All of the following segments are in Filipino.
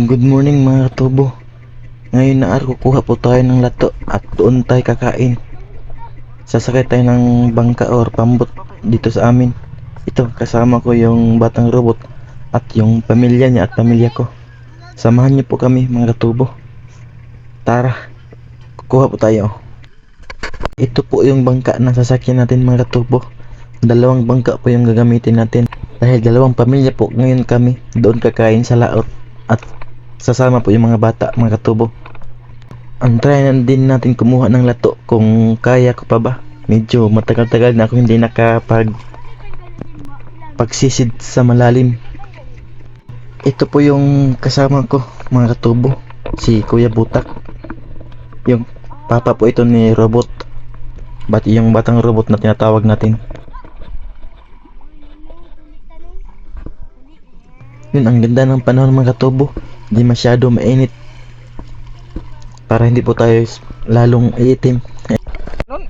Good morning mga katubo. Ngayon na kukuha po tayo ng lato at doon tayo kakain. Sasakay tayo ng bangka or pambot dito sa amin. Ito, kasama ko yung batang robot at yung pamilya niya at pamilya ko. Samahan niyo po kami mga katubo. Tara, kukuha po tayo. Ito po yung bangka na sasakyan natin mga katubo. Dalawang bangka po yung gagamitin natin. Dahil dalawang pamilya po ngayon kami doon kakain sa laot. At sasama po yung mga bata mga katubo. Ang try na din natin kumuha ng lato kung kaya ko pa ba. Medyo matagal-tagal na ako hindi pagsisid sa malalim. Ito po yung kasama ko mga katubo, si Kuya Butak. Yung papa po ito ni robot. Yung batang robot na tinatawag natin. Yun, ang ganda ng panahon mga katubo. Hindi masyado mainit. Para hindi po tayo lalong iitim. Nun?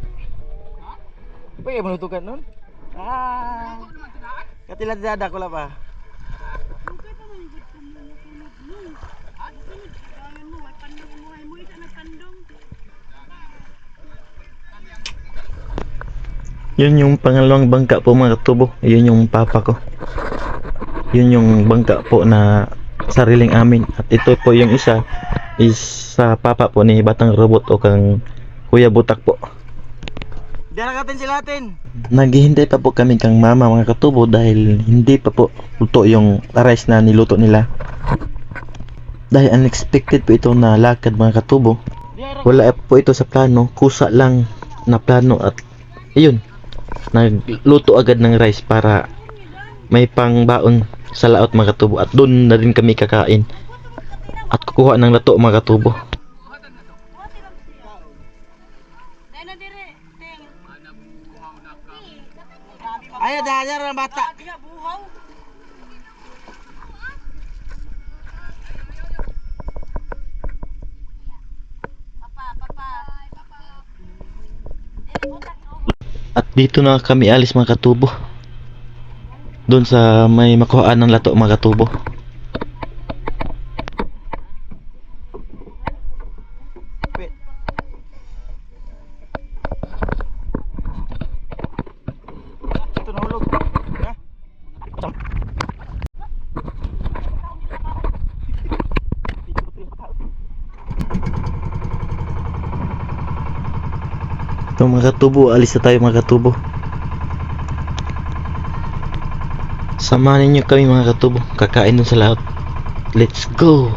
Pwede manutukan nun? Katiladada ko lang pa. Yun yung pangalawang bangka po mga katubo. Yun yung papa ko. Yun yung bangka po na sariling amin. At ito po yung isa is sa papa po ni batang robot o kang Kuya Butak po. Daragatin sila natin. Naghihintay pa po kami kang mama mga katubo dahil hindi pa po luto yung rice na niluto nila. Dahil unexpected po ito na lakad mga katubo. Wala po ito sa plano, kusa lang na plano at ayun, nagluto agad ng rice para may pangbaon sa laot mga katubo at doon na rin kami kakain at kukuha ng lato mga katubo. Ay, dahil na bata. At dito na kami alis mga katubo. Doon sa may makuhaan ng lato mga katubo. Ito nahulog. Ha? Ito mga katubo, alis na tayo mga katubo. Samahan ninyo kami mga katubo, kakain dun sa laot. Let's go!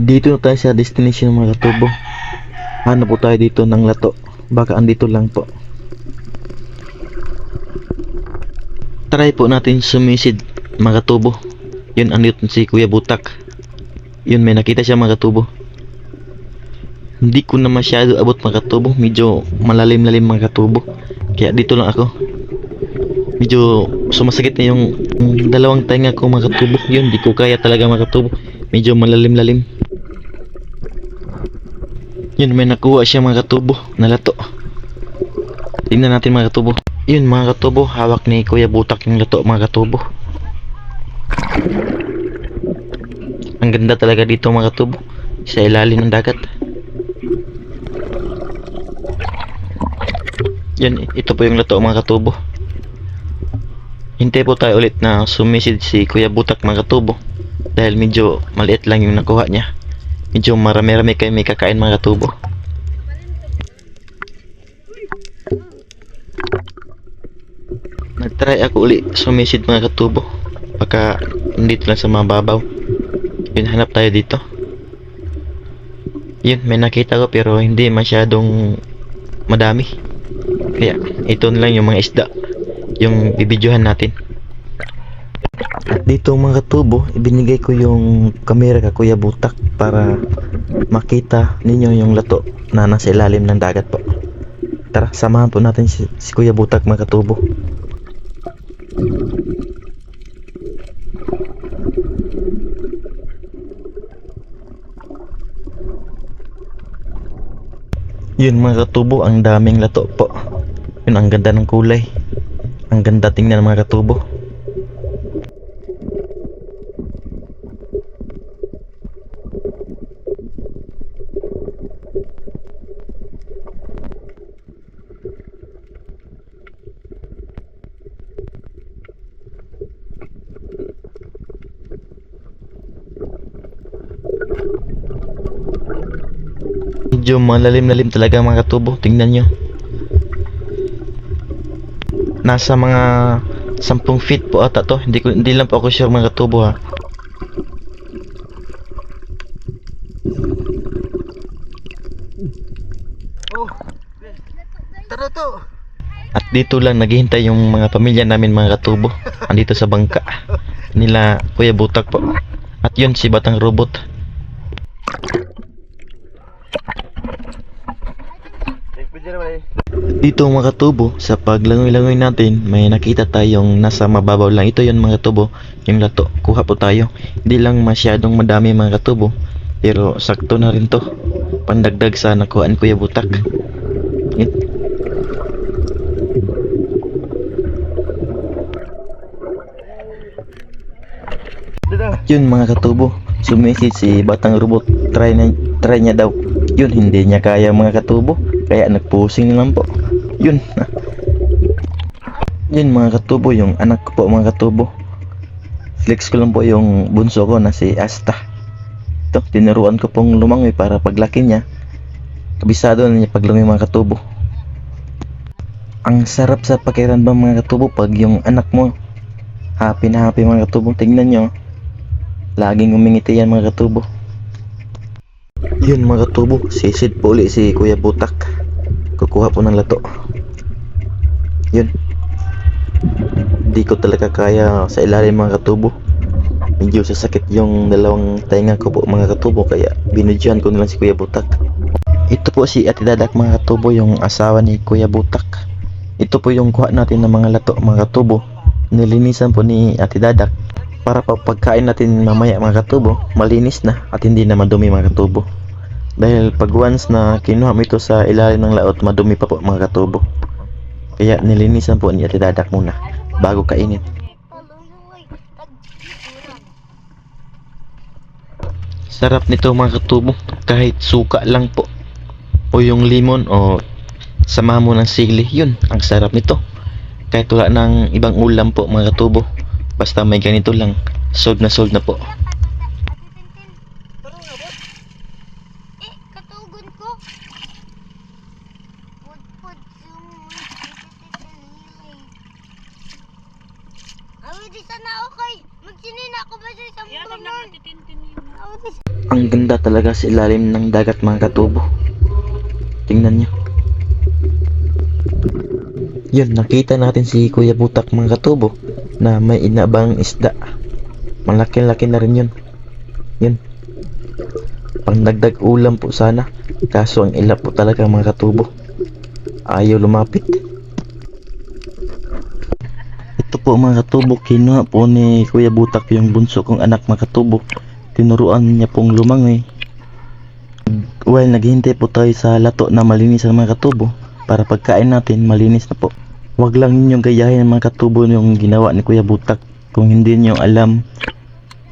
Dito na tayo sa destination mga katubo. Hanap po tayo dito ng lato. Baka andito lang po. Try po natin sumisid mga katubo. Yun, andito si Kuya Butak. Yun, may nakita siya mga katubo. Hindi ko na masyado abot mga katubo. Medyo malalim-lalim mga katubo. Kaya dito lang ako. Medyo sumasakit na yung dalawang tainga ko mga katubo. Yun, di ko kaya talaga mga katubo. Medyo malalim-lalim. Yun, may nakuha siya mga katubo na lato. Tingnan natin mga katubo. Yun mga katubo, hawak ni Kuya Butak yung lato mga katubo. Ang ganda talaga dito mga katubo, sa ilalim ng dagat. Yan, ito po yung luto mga katubo. Hintay po tayo ulit na sumisid si Kuya Butak mga katubo. Dahil medyo maliit lang yung nakuha niya. Medyo marami-rami kayo may kakain mga katubo. Nagtry ako uli sumisid mga katubo. Baka nandito lang sa mababaw. Yun, hanap tayo dito. Yun, may nakita ko pero hindi masyadong madami. Kaya ito na lang yung mga isda yung bibidyohan natin. At dito mga katubo, ibinigay ko yung kamera ka Kuya Butak para makita ninyo yung lato na nasa ilalim ng dagat po. Tara, samahan po natin si Kuya Butak mga katubo. Yun mga katubo, ang daming lato po. Yun, ang ganda ng kulay. Ang ganda tingnan mga katubo. Medyo malalim-lalim talaga mga katubo. Tingnan nyo. Nasa mga 10 feet po ata to. Hindi lang po ako sure mga katubo ha. Oh, tara to. At dito lang naghihintay yung mga pamilya namin mga katubo. Andito sa bangka nila Kuya Butak po. At yun si Batang Robot. Dito mga katubo, sa paglangoy-langoy natin, may nakita tayong nasa mababaw lang. Ito yun mga katubo, yung lato. Kuha po tayo. Hindi lang masyadong madami mga katubo, pero sakto na rin to. Pandagdag sa nakuhaan Kuya Butak. Yun mga katubo, sumisid si Batang Robot. Try niya daw. Yun, hindi niya kaya mga katubo, kaya nagpusing naman po. Yun. Yun mga katubo, yung anak ko po mga katubo. Flex ko lang po yung bunso ko na si Asta. Ito, tinuruan ko pong lumangoy para paglaki niya, kabisado na niya paglangoy mga katubo. Ang sarap sa pakiramdam mga katubo pag yung anak mo happy na happy mga katubo. Tingnan nyo, laging umingiti yan mga katubo. Yun mga katubo, sisid po ulit si Kuya Butak. Kukuha po ng lato. Yun, hindi ko talaga kaya sa ilalim mga katubo. Medyo sasakit yung dalawang tainga ko po mga katubo, kaya binudyan ko nalang si Kuya Butak. Ito po si Ate Dadak mga katubo, yung asawa ni Kuya Butak. Ito po yung kuha natin ng mga lato mga katubo. Nilinisan po ni Ate Dadak para pagkain natin mamaya mga katubo, malinis na at hindi na madumi mga katubo. Dahil pag once na kinuha mo ito sa ilalim ng laot, madumi pa po mga katubo. Kaya nilinisan po ni Ate Dadak muna bago kainin. Sarap nito mga katubo, kahit suka lang po o yung limon o sama mo ng sili, yun ang sarap nito. Kahit wala ng ibang ulam po mga katubo, basta may ganito lang, sold na po. Katugon ko. Pud yung awit di sana okay. Magsinina ako ba sa isang tunon? Ang ganda talaga sa ilalim ng dagat mga katubo. Tingnan nyo. Yun, nakita natin si Kuya Butak mga katubo na may inabang isda. Malaki-laki na rin yun. Yun, pangdagdag ulam po sana, kaso ang ilap po talaga mga katubo, ayaw lumapit. Ito po mga katubo, kinuha po ni Kuya Butak yung bunso kong anak mga katubo. Tinuruan niya pong lumangoy. While naghihintay po tayo sa lato na malinis mga katubo, para pagkain natin malinis na po. Huwag lang ninyong gayahin mga katubo yung ginawa ni Kuya Butak kung hindi niyo alam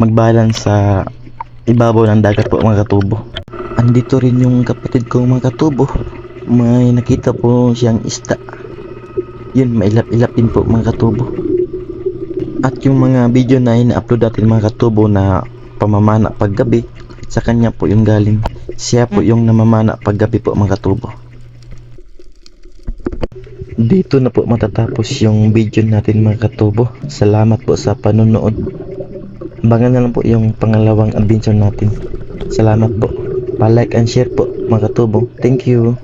magbalance sa ibabaw ng dagat po mga katubo. Andito rin yung kapatid ko mga katubo, may nakita po siyang isda. yun, mailap-ilap din po mga katubo. At yung mga video na ina-upload natin mga katubo na pamamana paggabi, sa kanya po yung galing. Siya po yung namamana paggabi po mga katubo. Dito na po matatapos yung video natin mga katubo. Salamat po sa panonood. Abangan na lang po yung pangalawang adventure natin. Salamat po. Pa-like and share po mga katubo. Thank you.